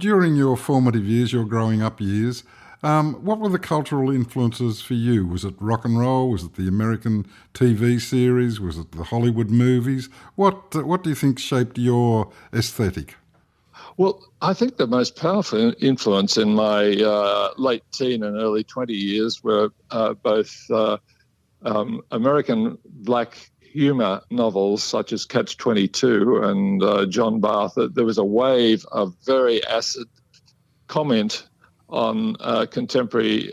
During your formative years, your growing up years, what were the cultural influences for you? Was it rock and roll? Was it the American TV series? Was it the Hollywood movies? What do you think shaped your aesthetic? Well, I think the most powerful influence in my late teen and early 20 years were both American black humour novels such as Catch-22 and John Barth. There was a wave of very acid comment on contemporary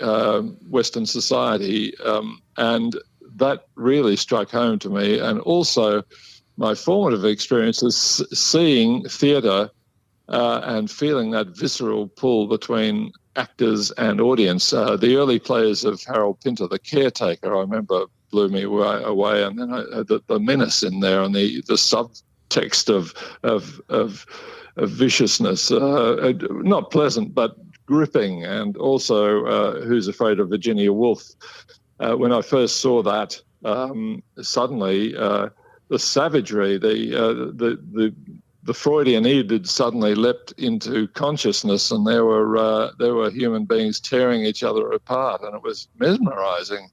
Western society, and that really struck home to me. And also my formative experiences seeing theatre and feeling that visceral pull between actors and audience. The early plays of Harold Pinter, The Caretaker, I remember blew me away. And then the menace in there and the subtext of viciousness, not pleasant, but gripping. And also Who's Afraid of Virginia Woolf. When I first saw that, suddenly the savagery, the Freudian Oedipus suddenly leapt into consciousness, and there were human beings tearing each other apart, and it was mesmerising.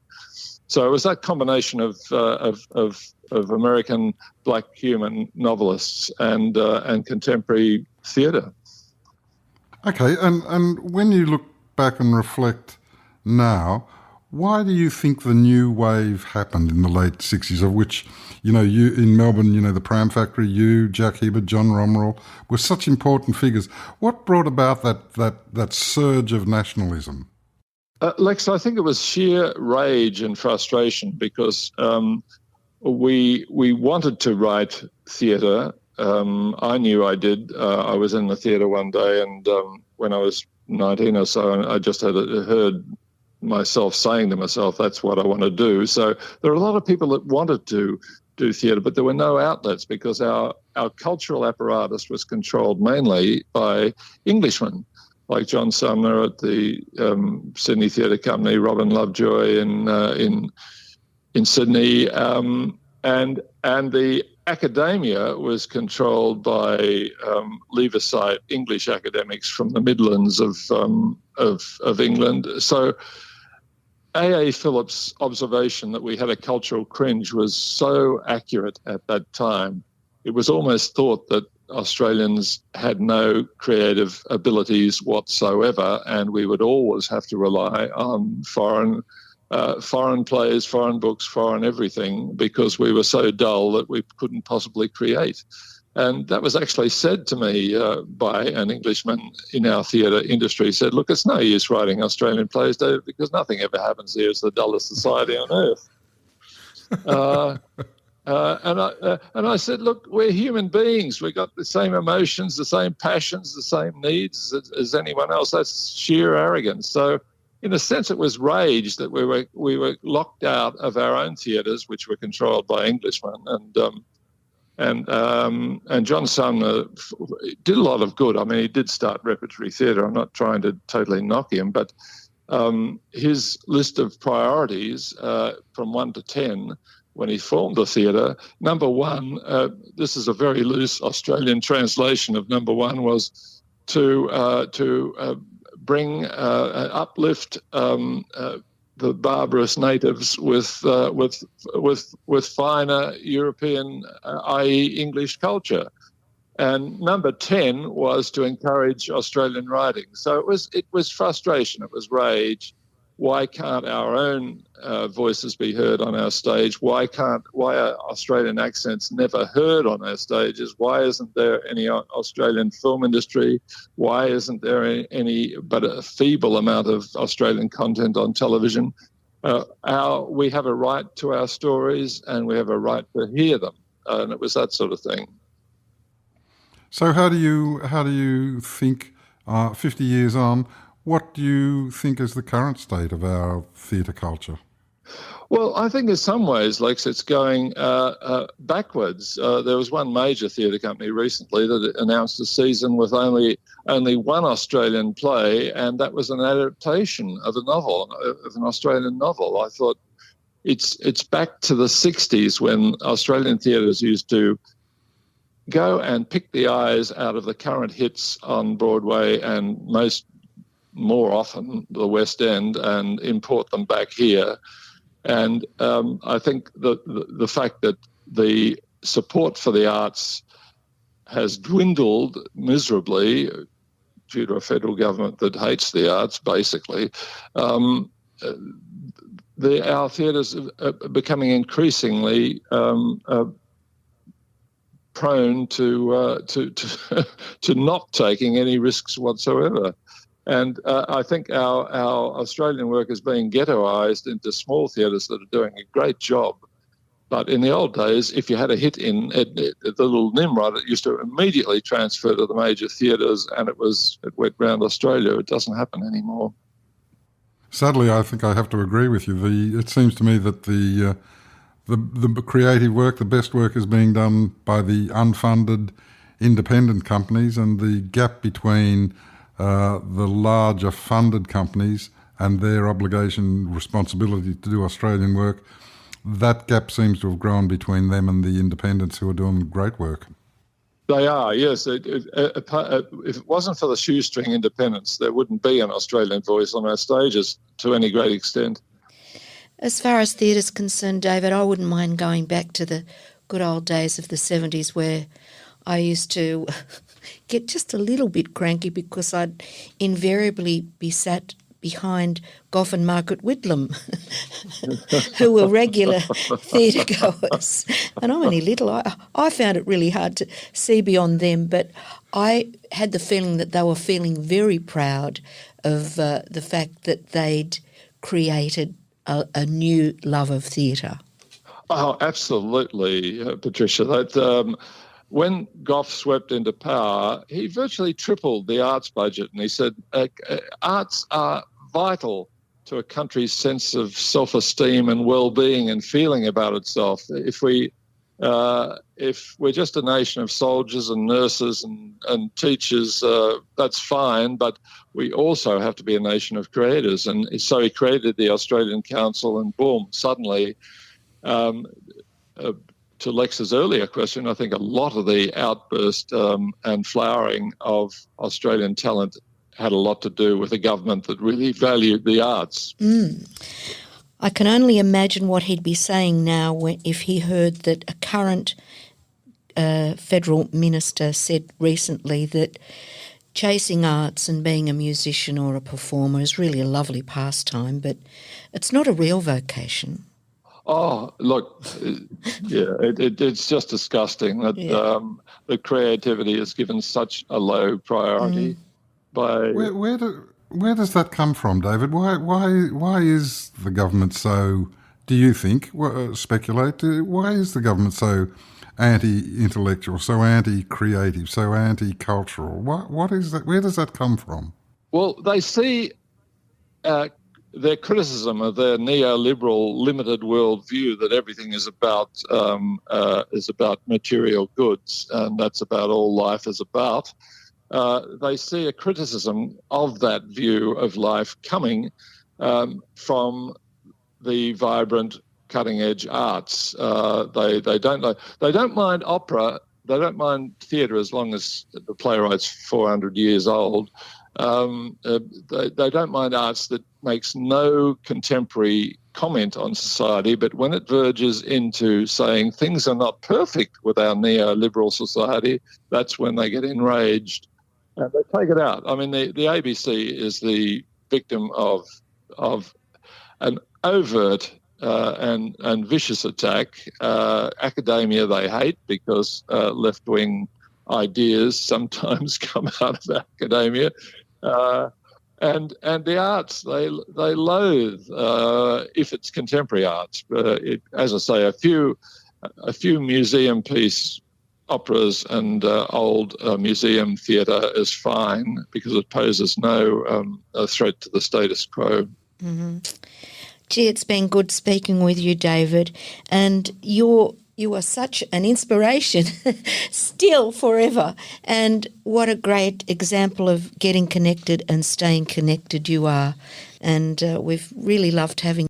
So it was that combination of American black human novelists and contemporary theatre. Okay, and when you look back and reflect now, why do you think the new wave happened in the late 60s, of which, you in Melbourne, the Pram Factory, Jack Hibbert, John Romerell were such important figures? What brought about that surge of nationalism? Lex, I think it was sheer rage and frustration because we wanted to write theatre. I knew I did. I was in the theatre one day, and when I was 19 or so, and I just heard myself saying to myself, that's what I want to do. So there are a lot of people that wanted to do theatre, but there were no outlets because our cultural apparatus was controlled mainly by Englishmen, like John Sumner at the Sydney Theatre Company, Robin Lovejoy in Sydney, and the academia was controlled by Leaversite English academics from the Midlands of England. So A.A. Phillips' observation that we had a cultural cringe was so accurate at that time. It was almost thought that Australians had no creative abilities whatsoever, and we would always have to rely on foreign plays, foreign books, foreign everything, because we were so dull that we couldn't possibly create. And that was actually said to me by an Englishman in our theatre industry. He said, look, it's no use writing Australian plays, David, because nothing ever happens here. It's the dullest society on earth. And I said, look, we're human beings. We've got the same emotions, the same passions, the same needs as anyone else. That's sheer arrogance. So in a sense, it was rage that we were locked out of our own theatres, which were controlled by Englishmen. And John Sumner did a lot of good. I mean, he did start repertory theatre. I'm not trying to totally knock him, but his list of priorities from 1 to 10 when he formed the theatre, number one, this is a very loose Australian translation of number one, was to bring uplift the barbarous natives with finer European, i.e. English culture. And number 10 was to encourage Australian writing. So it was frustration, it was rage. Why can't our own voices be heard on our stage? Why are Australian accents never heard on our stages? Why isn't there any Australian film industry? Why isn't there any but a feeble amount of Australian content on television? We have a right to our stories and we have a right to hear them. And it was that sort of thing. So how do you think, 50 years on, what do you think is the current state of our theatre culture? Well, I think in some ways, Lex, it's going backwards. There was one major theatre company recently that announced a season with only one Australian play, and that was an adaptation of an Australian novel. I thought it's back to the 60s when Australian theatres used to go and pick the eyes out of the current hits on Broadway and more often the West End and import them back here. And I think the fact that the support for the arts has dwindled miserably due to a federal government that hates the arts, basically, our theatres are becoming increasingly prone to not taking any risks whatsoever. And I think our Australian work is being ghettoised into small theatres that are doing a great job. But in the old days, if you had a hit in the little Nimrod, it used to immediately transfer to the major theatres, and it went round Australia. It doesn't happen anymore. Sadly, I think I have to agree with you. It seems to me that the creative work, the best work, is being done by the unfunded independent companies, and the gap between the larger funded companies and their responsibility to do Australian work, that gap seems to have grown between them and the independents who are doing great work. They are, yes. If it wasn't for the shoestring independents, there wouldn't be an Australian voice on our stages to any great extent. As far as theatre's concerned, David, I wouldn't mind going back to the good old days of the 70s where I used to get just a little bit cranky because I'd invariably be sat behind Gough and Margaret Whitlam, who were regular theatre goers. And I'm only little. I found it really hard to see beyond them, but I had the feeling that they were feeling very proud of the fact that they'd created a new love of theatre. Oh, absolutely, Patricia. That when Gough swept into power, he virtually tripled the arts budget, and he said arts are vital to a country's sense of self-esteem and well-being and feeling about itself. If we're just a nation of soldiers and nurses and teachers, that's fine, but we also have to be a nation of creators. And so he created the Australian Council, and boom, suddenly, to Lex's earlier question, I think a lot of the outburst and flowering of Australian talent had a lot to do with a government that really valued the arts. I can only imagine what he'd be saying now if he heard that a current federal minister said recently that chasing arts and being a musician or a performer is really a lovely pastime, but it's not a real vocation. Oh, look, yeah, it's just disgusting that the creativity is given such a low priority. Where does that come from, David? Why is the government so? Do you think? Speculate. Why is the government so anti-intellectual, so anti-creative, so anti-cultural? What is that? Where does that come from? Well, they see their criticism of their neoliberal limited worldview that everything is about material goods, and that's about all life is about. They see a criticism of that view of life coming from the vibrant, cutting-edge arts. They don't mind opera. They don't mind theatre as long as the playwright's 400 years old. They don't mind arts that makes no contemporary comment on society, but when it verges into saying things are not perfect with our neoliberal society, that's when they get enraged. And they take it out. I mean, the ABC is the victim of an overt and vicious attack. Academia they hate because left-wing ideas sometimes come out of academia. And the arts they loathe if it's contemporary arts. As I say, a few museum piece operas and old museum theatre is fine because it poses no threat to the status quo. Mm-hmm. Gee, it's been good speaking with you, David, and you are such an inspiration still forever, and what a great example of getting connected and staying connected you are, and we've really loved having